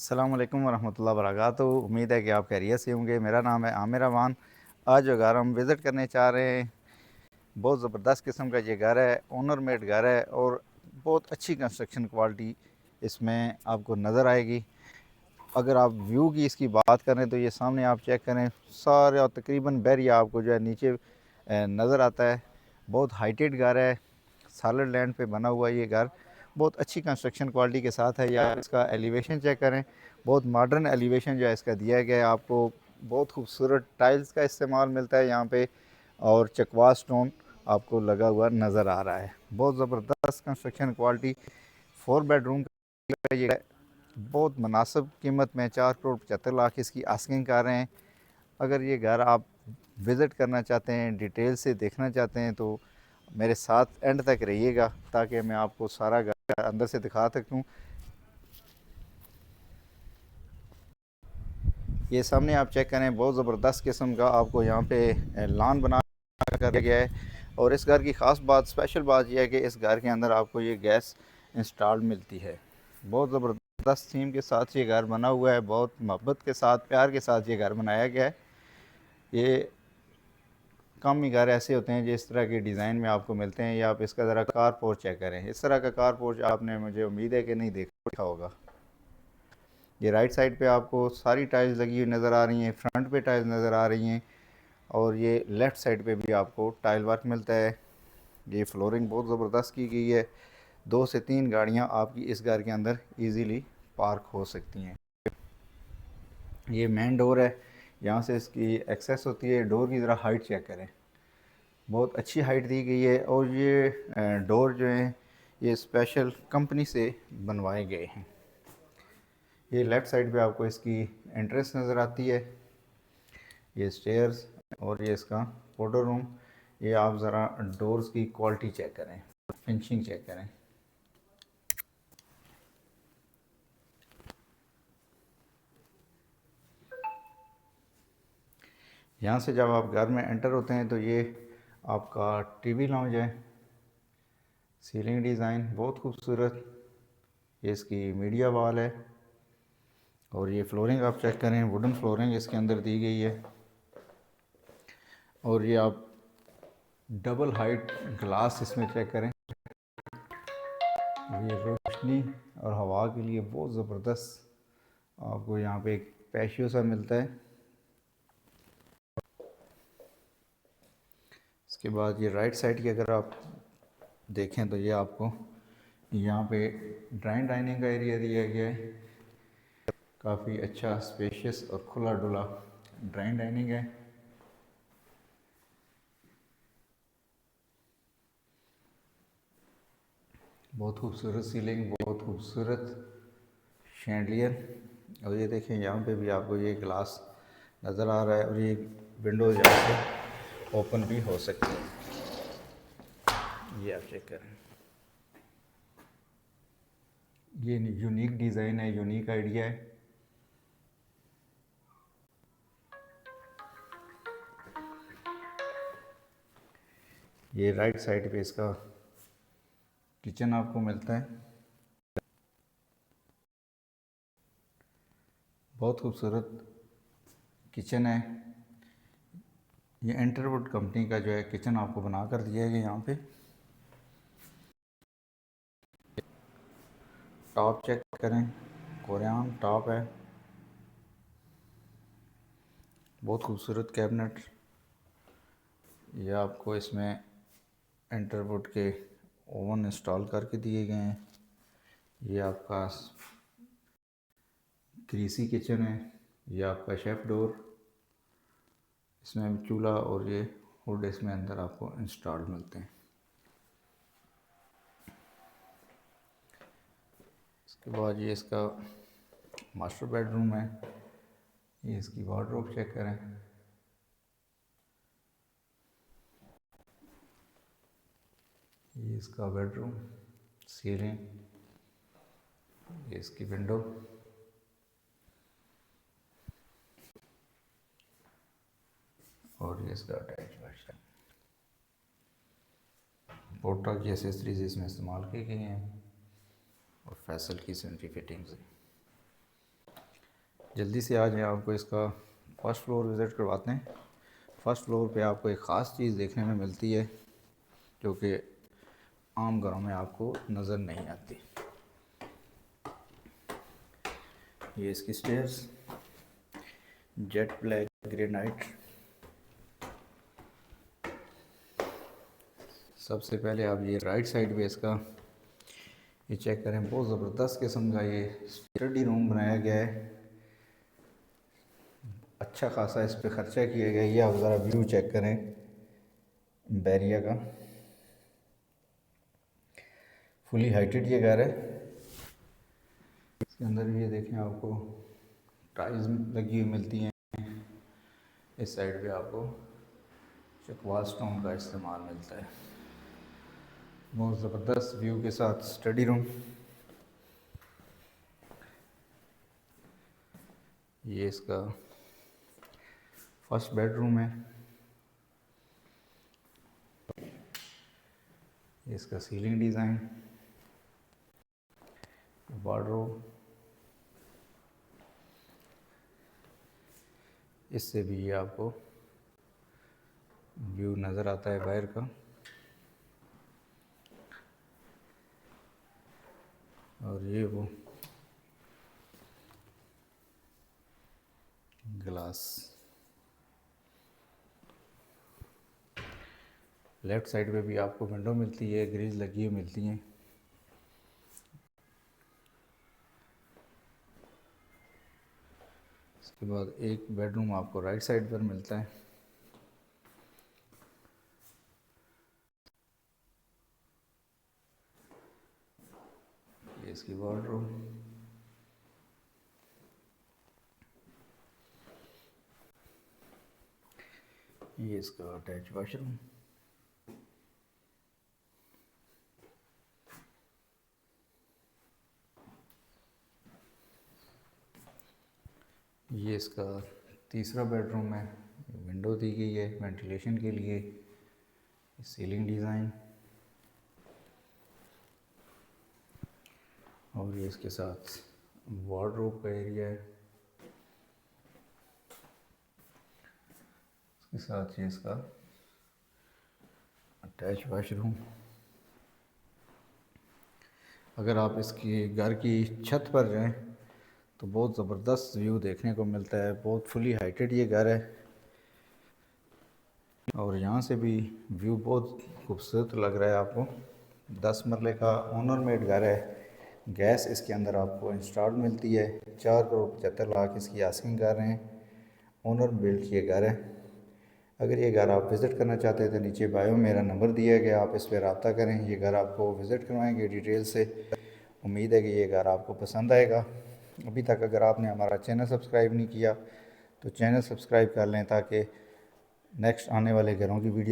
अस्सलाम वालेकुम वरहमतुल्लाहि वबरकातुहू। उम्मीद है कि आप खैरियत से होंगे। मेरा नाम है आमिर अमान। आज जो घर हम विज़िट करने चाह रहे हैं, बहुत ज़बरदस्त किस्म का ये घर है। ओनर मेड घर है और बहुत अच्छी कंस्ट्रक्शन क्वालिटी इसमें आपको नज़र आएगी। अगर आप व्यू की इसकी बात करें तो ये सामने आप चेक करें, सारे और तकरीबन बैरिया आपको जो है नीचे नज़र आता है। बहुत हाइटेड घर है, सॉलिड लैंड पे बना हुआ ये घर बहुत अच्छी कंस्ट्रक्शन क्वालिटी के साथ है। या इसका एलिवेशन चेक करें, बहुत मॉडर्न एलिवेशन जो है इसका दिया गया है। आपको बहुत खूबसूरत टाइल्स का इस्तेमाल मिलता है यहाँ पे, और चकवा स्टोन आपको लगा हुआ नज़र आ रहा है। बहुत ज़बरदस्त कंस्ट्रक्शन क्वालिटी। 4 बेडरूम का ये बहुत मुनासिब कीमत में 4 करोड़ 75 लाख इसकी आस्किंग कर रहे हैं। अगर ये घर आप विज़िट करना चाहते हैं, डिटेल से देखना चाहते हैं, तो मेरे साथ एंड तक रहिएगा ताकि मैं आपको सारा घर अंदर से दिखा सकूँ। ये सामने आप चेक करें, बहुत ज़बरदस्त किस्म का आपको यहाँ पे लॉन बना कर गया है। और इस घर की ख़ास बात, स्पेशल बात यह है कि इस घर के अंदर आपको ये गैस इंस्टॉल मिलती है। बहुत ज़बरदस्त थीम के साथ ये घर बना हुआ है, बहुत मोहब्बत के साथ, प्यार के साथ ये घर बनाया गया है। ये कम ही घर ऐसे होते हैं जो इस तरह के डिज़ाइन में आपको मिलते हैं। या आप इसका ज़रा कार पोर्च चेक करें, इस तरह का कार पोर्च आपने, मुझे उम्मीद है कि नहीं देखा होगा। ये राइट साइड पे आपको सारी टाइल्स लगी हुई नज़र आ रही हैं, फ्रंट पे टाइल्स नज़र आ रही हैं, और ये लेफ़्ट साइड पे भी आपको टाइल वर्क मिलता है। ये फ्लोरिंग बहुत ज़बरदस्त की गई है। 2 से 3 गाड़ियाँ आपकी इस घर के अंदर ईज़िली पार्क हो सकती हैं। ये मेन डोर है, यहाँ से इसकी एक्सेस होती है। डोर की ज़रा हाइट चेक करें, बहुत अच्छी हाइट दी गई है। और ये डोर जो हैं ये स्पेशल कंपनी से बनवाए गए हैं। ये लेफ़्ट साइड पे आपको इसकी एंट्रेंस नज़र आती है, ये स्टेयर्स, और ये इसका फोटो रूम। ये आप ज़रा डोर्स की क्वालिटी चेक करें, फिनिशिंग चेक करें। यहाँ से जब आप घर में एंटर होते हैं तो ये आपका टीवी लाउंज है। सीलिंग डिज़ाइन बहुत खूबसूरत, ये इसकी मीडिया वॉल है। और ये फ्लोरिंग आप चेक करें, वुडन फ्लोरिंग इसके अंदर दी गई है। और ये आप डबल हाइट ग्लास इसमें चेक करें, ये रोशनी और हवा के लिए बहुत ज़बरदस्त आपको यहाँ पे एक पैशियो सा मिलता है। इसके बाद ये राइट साइड की अगर आप देखें तो ये आपको यहाँ पे ड्राइंग डाइनिंग का एरिया दिया गया है। काफ़ी अच्छा स्पेशियस और खुला डुला ड्राइंग डाइनिंग है। बहुत खूबसूरत सीलिंग, बहुत खूबसूरत शैंडलियर। और ये देखें, यहाँ पे भी आपको ये ग्लास नज़र आ रहा है, और ये विंडोज़ यहाँ से ओपन भी हो सकती है। ये आप चेक करें, ये यूनिक डिज़ाइन है, यूनिक आइडिया है। ये राइट साइड पे इसका किचन आपको मिलता है। बहुत खूबसूरत किचन है। ये एंटरवुड कंपनी का जो है किचन आपको बना कर दिया गया यहाँ पे। टॉप चेक करें, कोरियान टॉप है। बहुत खूबसूरत कैबिनेट ये आपको इसमें एंटरवुड के ओवन इंस्टॉल करके दिए गए हैं। ये आपका ग्रीसी किचन है। ये आपका शेफ़ डोर, इसमें चूल्हा और ये हुड इसमें अंदर आपको इंस्टॉल मिलते हैं। इसके बाद ये इसका मास्टर बेडरूम है। ये इसकी वार्डरोब चेक करें, ये इसका बेडरूम, सीलिंग, ये इसकी विंडो, और ये इसका अटैच वाशरूम। पोर्टा की एसेसरीज इसमें इस्तेमाल की गई हैं, और फैसल की सेंट्री फिटिंग्स हैं। जल्दी से आ जाए, आपको इसका फर्स्ट फ्लोर विज़िट करवाते हैं। फर्स्ट फ्लोर पे आपको एक ख़ास चीज़ देखने में मिलती है जो कि आम घरों में आपको नज़र नहीं आती। ये इसकी स्टेयर्स जेट ब्लैक ग्रेनाइट। सबसे पहले आप ये राइट साइड पे इसका ये चेक करें, बहुत ज़बरदस्त किस्म का ये स्टडी रूम बनाया गया है। अच्छा खासा इस पर ख़र्चा किया गया है। ये आप ज़रा व्यू चेक करें बैरिया का, फुली हाइटेड ये घर है। इसके अंदर भी ये देखें, आपको टाइल्स लगी हुई मिलती हैं। इस साइड पे आपको चकवाल स्टोन का इस्तेमाल मिलता है। बहुत ज़बरदस्त व्यू के साथ स्टडी रूम। ये इसका फर्स्ट बेडरूम है। ये इसका सीलिंग डिज़ाइन, वार्डरोब, इससे भी ये आपको व्यू नज़र आता है बाहर का। और ये वो ग्लास। लेफ़्ट साइड पे भी आपको विंडो मिलती है, ग्रिल्स लगी हुई मिलती हैं। इसके बाद एक बेडरूम आपको राइट साइड पर मिलता है। ये इसकी वार्डरोब। ये इसका अटैच वाशरूम। ये इसका तीसरा बेडरूम है। विंडो दी गई है वेंटिलेशन के लिए। सीलिंग डिज़ाइन और ये इसके साथ वार्डरोब का एरिया है। इसके साथ ये इसका अटैच वाशरूम। अगर आप इसकी घर की छत पर जाएं तो बहुत ज़बरदस्त व्यू देखने को मिलता है। बहुत फुली हाइटेड ये घर है और यहाँ से भी व्यू बहुत खूबसूरत लग रहा है आपको। 10 मरले का ओनर मेड घर है। गैस इसके अंदर आपको इंस्टॉल मिलती है। 4 करोड़ 75 लाख इसकी आस्किंग कर रहे हैं। ओनर बिल्ड ये घर है। अगर ये घर आप विज़िट करना चाहते हैं तो नीचे बायो मेरा नंबर दिया गया, आप इस पर रब्ता करें। ये घर आपको विज़िट करवाएंगे डिटेल से। उम्मीद है कि ये घर आपको पसंद आएगा। अभी तक अगर आपने हमारा चैनल सब्सक्राइब नहीं किया तो चैनल सब्सक्राइब कर लें ताकि नेक्स्ट आने वाले घरों की वीडियो